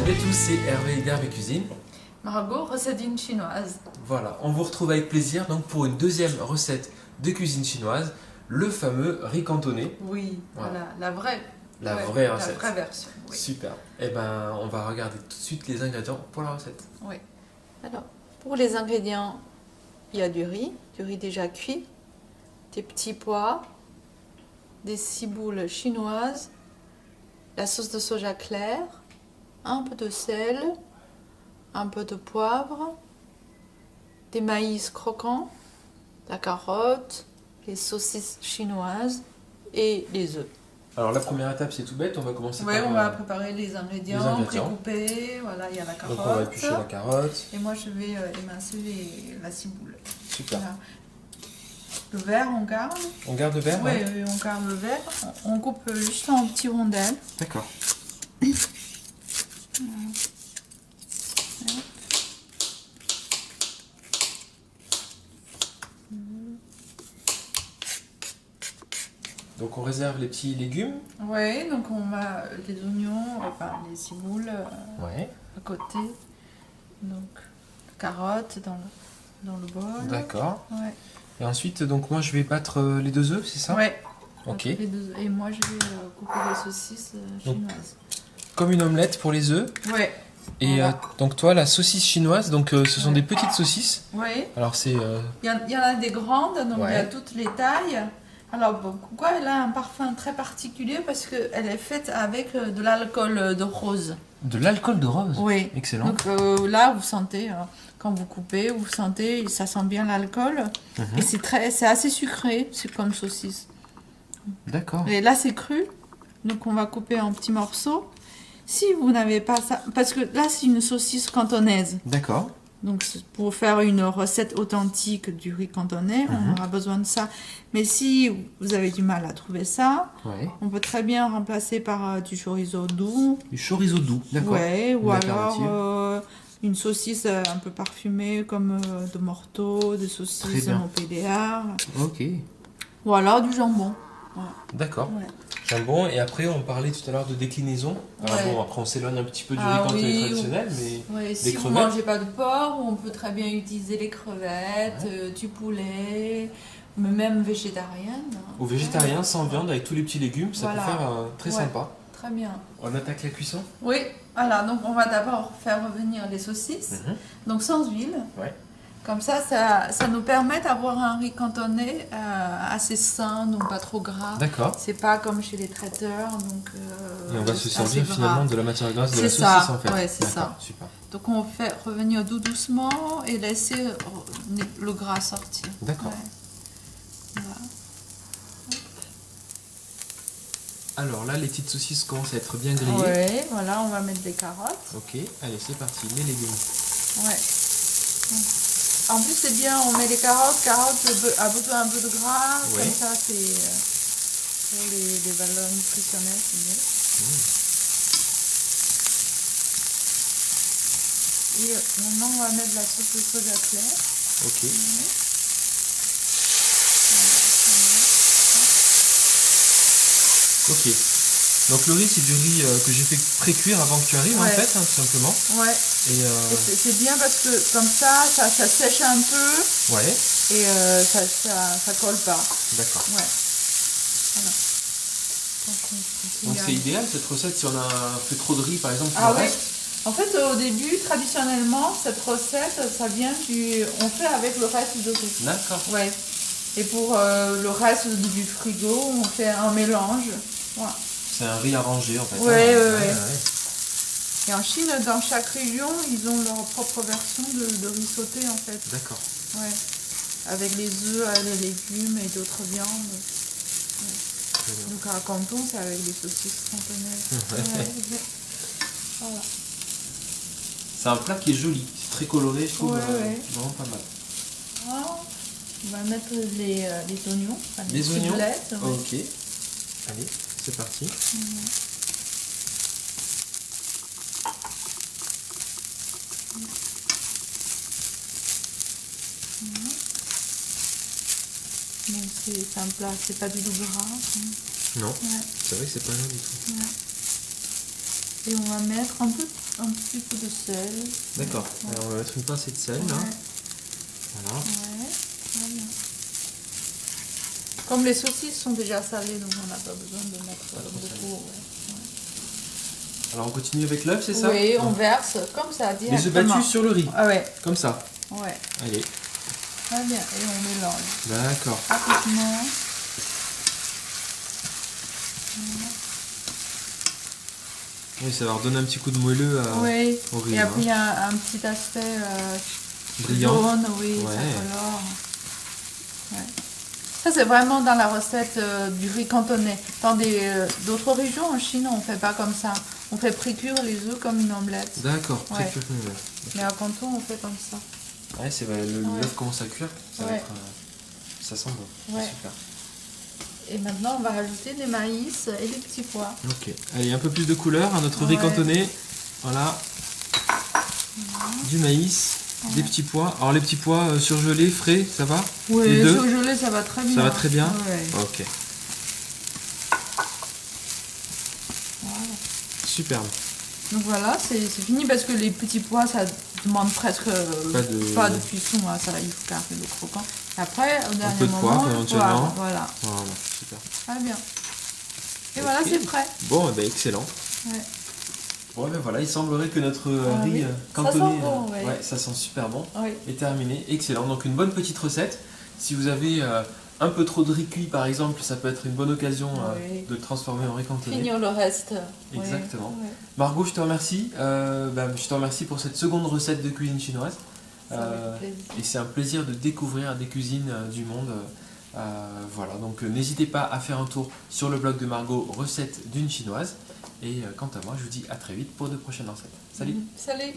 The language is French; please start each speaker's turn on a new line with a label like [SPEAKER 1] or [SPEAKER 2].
[SPEAKER 1] Salut à tous, c'est Hervé d'Hervé Cuisine.
[SPEAKER 2] Margot, recette chinoise.
[SPEAKER 1] Voilà, on vous retrouve avec plaisir donc pour une deuxième recette de cuisine chinoise, le fameux riz cantonais.
[SPEAKER 2] Oui, voilà, la vraie
[SPEAKER 1] recette.
[SPEAKER 2] La vraie version. Oui.
[SPEAKER 1] Super. Et ben, on va regarder tout de suite les ingrédients pour la recette.
[SPEAKER 2] Oui.
[SPEAKER 3] Alors, pour les ingrédients, il y a du riz déjà cuit, des petits pois, des ciboules chinoises, la sauce de soja claire, un peu de sel, un peu de poivre, des maïs croquants, la carotte, les saucisses chinoises et les œufs.
[SPEAKER 1] Alors la première étape c'est tout bête, on va commencer
[SPEAKER 2] Oui,
[SPEAKER 1] par...
[SPEAKER 2] on va préparer les ingrédients. Précoupés. Voilà, il y a la carotte.
[SPEAKER 1] Donc on va éplucher la carotte.
[SPEAKER 2] Et moi je vais émincer la ciboule.
[SPEAKER 1] Super.
[SPEAKER 2] Voilà. Le verre, on garde.
[SPEAKER 1] On garde le verre?
[SPEAKER 2] Oui, on garde le verre. On coupe juste en petits rondelles.
[SPEAKER 1] D'accord. Donc on réserve les petits légumes.
[SPEAKER 2] Oui, donc on met les oignons, enfin les ciboules à côté. Donc carottes dans le bol.
[SPEAKER 1] D'accord.
[SPEAKER 2] Ouais.
[SPEAKER 1] Et ensuite, donc moi je vais battre les deux œufs, c'est ça?
[SPEAKER 2] Oui.
[SPEAKER 1] Ok.
[SPEAKER 2] Et moi je vais couper les saucisses chinoises.
[SPEAKER 1] Comme une omelette pour les œufs.
[SPEAKER 2] Oui.
[SPEAKER 1] Et
[SPEAKER 2] Voilà.
[SPEAKER 1] donc toi, la saucisse chinoise, donc ce sont des petites saucisses.
[SPEAKER 2] Oui.
[SPEAKER 1] Alors c'est...
[SPEAKER 2] Il y en a des grandes, donc il y a
[SPEAKER 1] Ouais.
[SPEAKER 2] toutes les tailles. Alors pourquoi elle a un parfum très particulier? Parce qu'elle est faite avec de l'alcool de rose.
[SPEAKER 1] de l'alcool de rose.
[SPEAKER 2] Oui.
[SPEAKER 1] Excellent.
[SPEAKER 2] Donc là, vous sentez, quand vous coupez, vous sentez, ça sent bien l'alcool. Et c'est assez sucré, c'est comme saucisse.
[SPEAKER 1] D'accord.
[SPEAKER 2] Et là, c'est cru. Donc on va couper en petits morceaux. Si vous n'avez pas ça, parce que là, c'est une saucisse cantonaise.
[SPEAKER 1] D'accord.
[SPEAKER 2] Donc pour faire une recette authentique du riz cantonais, on aura besoin de ça. Mais si vous avez du mal à trouver ça,
[SPEAKER 1] Ouais.
[SPEAKER 2] on peut très bien remplacer par du chorizo doux.
[SPEAKER 1] Du chorizo doux. D'accord.
[SPEAKER 2] Ouais, ou
[SPEAKER 1] D'alternative.
[SPEAKER 2] alors une saucisse un peu parfumée comme de Morteau, des
[SPEAKER 1] Très
[SPEAKER 2] saucisses
[SPEAKER 1] bien.
[SPEAKER 2] Montpellier.
[SPEAKER 1] Ok.
[SPEAKER 2] Ou alors du jambon. Voilà.
[SPEAKER 1] D'accord.
[SPEAKER 2] Ouais.
[SPEAKER 1] Jambon. Et après, on parlait tout à l'heure de déclinaison. Alors
[SPEAKER 2] Ouais.
[SPEAKER 1] bon, après on s'éloigne un petit peu du riz
[SPEAKER 2] Ah
[SPEAKER 1] cantonais
[SPEAKER 2] oui,
[SPEAKER 1] traditionnel, mais
[SPEAKER 2] Ouais,
[SPEAKER 1] des
[SPEAKER 2] si vous ne
[SPEAKER 1] crevettes.
[SPEAKER 2] mangez pas de porc, on peut très bien utiliser les crevettes, du poulet, mais même végétarienne.
[SPEAKER 1] Ou végétarien, sans viande, avec tous les petits légumes, ça
[SPEAKER 2] Voilà.
[SPEAKER 1] peut faire très
[SPEAKER 2] Ouais.
[SPEAKER 1] sympa.
[SPEAKER 2] Très bien.
[SPEAKER 1] On attaque la cuisson.
[SPEAKER 2] Oui, voilà, donc on va d'abord faire revenir les saucisses, donc sans huile.
[SPEAKER 1] Ouais.
[SPEAKER 2] Comme ça nous permet d'avoir un riz cantonais assez sain, donc pas trop gras.
[SPEAKER 1] D'accord.
[SPEAKER 2] C'est pas comme chez les traiteurs, donc.
[SPEAKER 1] Et on va se
[SPEAKER 2] assez
[SPEAKER 1] servir
[SPEAKER 2] gras.
[SPEAKER 1] finalement de la matière grasse de la
[SPEAKER 2] C'est
[SPEAKER 1] saucisse
[SPEAKER 2] ça,
[SPEAKER 1] en fait.
[SPEAKER 2] ouais, c'est
[SPEAKER 1] D'accord,
[SPEAKER 2] ça.
[SPEAKER 1] Super.
[SPEAKER 2] Donc on fait revenir doucement et laisser le gras sortir.
[SPEAKER 1] D'accord.
[SPEAKER 2] Ouais. Voilà.
[SPEAKER 1] Alors là, les petites saucisses commencent à être bien grillées.
[SPEAKER 2] Ouais, voilà, on va mettre des carottes.
[SPEAKER 1] Ok, allez, c'est parti, les légumes.
[SPEAKER 2] Ouais. En plus, c'est bien, on met les carottes. Carottes a besoin un peu de gras.
[SPEAKER 1] Ouais.
[SPEAKER 2] Comme ça, c'est pour les valeurs nutritionnelles, c'est mieux. Et maintenant, on va mettre la sauce de soja claire.
[SPEAKER 1] Ok. Ok. Donc le riz, c'est du riz que j'ai fait pré-cuire avant que tu arrives en
[SPEAKER 2] Ouais.
[SPEAKER 1] fait, hein, tout simplement.
[SPEAKER 2] Ouais.
[SPEAKER 1] Et
[SPEAKER 2] Et c'est bien parce que comme ça sèche un peu
[SPEAKER 1] ouais,
[SPEAKER 2] et ça colle pas.
[SPEAKER 1] d'accord.
[SPEAKER 2] Ouais. Voilà.
[SPEAKER 1] Donc c'est idéal cette recette si on a fait trop de riz par exemple.
[SPEAKER 2] Ah
[SPEAKER 1] le
[SPEAKER 2] oui.
[SPEAKER 1] reste.
[SPEAKER 2] En fait, au début, traditionnellement, cette recette, ça vient on fait avec le reste de riz.
[SPEAKER 1] D'accord.
[SPEAKER 2] Ouais. Et pour le reste du frigo, on fait un mélange. Voilà.
[SPEAKER 1] C'est un riz arrangé en fait.
[SPEAKER 2] Ouais,
[SPEAKER 1] hein.
[SPEAKER 2] ouais. Et en Chine, dans chaque région, ils ont leur propre version de riz sauté en fait.
[SPEAKER 1] D'accord.
[SPEAKER 2] Ouais. Avec les œufs, les légumes et d'autres viandes.
[SPEAKER 1] Très bien.
[SPEAKER 2] Donc à Canton, c'est avec des saucisses cantonaises.
[SPEAKER 1] Ouais.
[SPEAKER 2] Ouais. Voilà.
[SPEAKER 1] C'est un plat qui est joli, c'est très coloré, je trouve
[SPEAKER 2] Ouais.
[SPEAKER 1] vraiment pas mal.
[SPEAKER 2] Voilà. On va mettre les oignons. Enfin,
[SPEAKER 1] Les oignons.
[SPEAKER 2] ciboulettes, ouais.
[SPEAKER 1] Ok. Allez, c'est parti.
[SPEAKER 2] Donc c'est un plat, c'est pas du tout gras.
[SPEAKER 1] Non,
[SPEAKER 2] Ouais.
[SPEAKER 1] c'est vrai que c'est pas mal du tout.
[SPEAKER 2] Ouais. Et on va mettre un petit peu de sel.
[SPEAKER 1] D'accord.
[SPEAKER 2] Ouais.
[SPEAKER 1] Alors, on va mettre une pincée de sel là.
[SPEAKER 2] Ouais.
[SPEAKER 1] Voilà.
[SPEAKER 2] Ouais, voilà. Comme les saucisses sont déjà salées, donc on n'a pas besoin de mettre beaucoup. Ouais.
[SPEAKER 1] Alors on continue avec l'œuf, c'est ça?
[SPEAKER 2] Oui, on verse comme ça
[SPEAKER 1] Les œufs
[SPEAKER 2] directement.
[SPEAKER 1] battus sur le riz,
[SPEAKER 2] Ah ouais,
[SPEAKER 1] comme ça.
[SPEAKER 2] ouais.
[SPEAKER 1] Allez.
[SPEAKER 2] Très bien. Et on mélange
[SPEAKER 1] D'accord.
[SPEAKER 2] rapidement.
[SPEAKER 1] Oui, ça va redonner un petit coup de moelleux
[SPEAKER 2] Oui.
[SPEAKER 1] au riz.
[SPEAKER 2] Et
[SPEAKER 1] hein.
[SPEAKER 2] après il y a un petit aspect
[SPEAKER 1] Brillant.
[SPEAKER 2] jaune, oui,
[SPEAKER 1] Ouais.
[SPEAKER 2] ça colore. Ouais. Ça c'est vraiment dans la recette du riz cantonais. Dans d'autres régions en Chine, on fait pas comme ça. On fait précuire les œufs comme une omelette.
[SPEAKER 1] D'accord, très
[SPEAKER 2] Ouais.
[SPEAKER 1] cuir comme une
[SPEAKER 2] Mais à Canton, on fait comme ça.
[SPEAKER 1] Ouais, c'est vrai, l'œuf commence à cuire, ça va
[SPEAKER 2] Ouais.
[SPEAKER 1] être, ça sent bon.
[SPEAKER 2] Ouais.
[SPEAKER 1] Super.
[SPEAKER 2] Et maintenant, on va rajouter des maïs et des petits pois.
[SPEAKER 1] Ok, allez, un peu plus de couleur à notre riz
[SPEAKER 2] Ouais.
[SPEAKER 1] cantonais. Voilà. Du maïs, des petits pois. Alors les petits pois surgelés, frais, ça va?
[SPEAKER 2] Oui,
[SPEAKER 1] Les deux
[SPEAKER 2] surgelé, ça va très bien.
[SPEAKER 1] Ça va très bien?
[SPEAKER 2] Ouais.
[SPEAKER 1] Ok,
[SPEAKER 2] Voilà.
[SPEAKER 1] superbe.
[SPEAKER 2] Donc voilà, c'est fini parce que les petits pois, ça demande presque
[SPEAKER 1] Pas de-
[SPEAKER 2] cuisson. Hein, ça, il faut garder le croquant. Et après, au dernier
[SPEAKER 1] peu de
[SPEAKER 2] moment,
[SPEAKER 1] poivre, éventuellement.
[SPEAKER 2] Voilà,
[SPEAKER 1] Voilà, super.
[SPEAKER 2] très bien. Et
[SPEAKER 1] Ok.
[SPEAKER 2] voilà, c'est prêt.
[SPEAKER 1] Bon, eh ben, excellent.
[SPEAKER 2] Ouais.
[SPEAKER 1] Bon, ben voilà, il semblerait que notre
[SPEAKER 2] Ah
[SPEAKER 1] riz
[SPEAKER 2] oui.
[SPEAKER 1] cantonais,
[SPEAKER 2] Ça sent bon, ouais.
[SPEAKER 1] ça sent super bon,
[SPEAKER 2] Oui.
[SPEAKER 1] est terminé. Excellent. Donc une bonne petite recette. Si vous avez un peu trop de riz cuit, par exemple, ça peut être une bonne occasion
[SPEAKER 2] Oui.
[SPEAKER 1] de le transformer en riz cantonais.
[SPEAKER 2] Finir le reste.
[SPEAKER 1] Exactement.
[SPEAKER 2] Ouais.
[SPEAKER 1] Margot, je te remercie. Je te remercie pour cette seconde recette de cuisine chinoise.
[SPEAKER 2] Ça fait plaisir.
[SPEAKER 1] Et c'est un plaisir de découvrir des cuisines du monde. Voilà, donc n'hésitez pas à faire un tour sur le blog de Margot, recettes d'une chinoise. Et quant à moi, je vous dis à très vite pour de prochaines recettes. Salut!
[SPEAKER 2] Salut.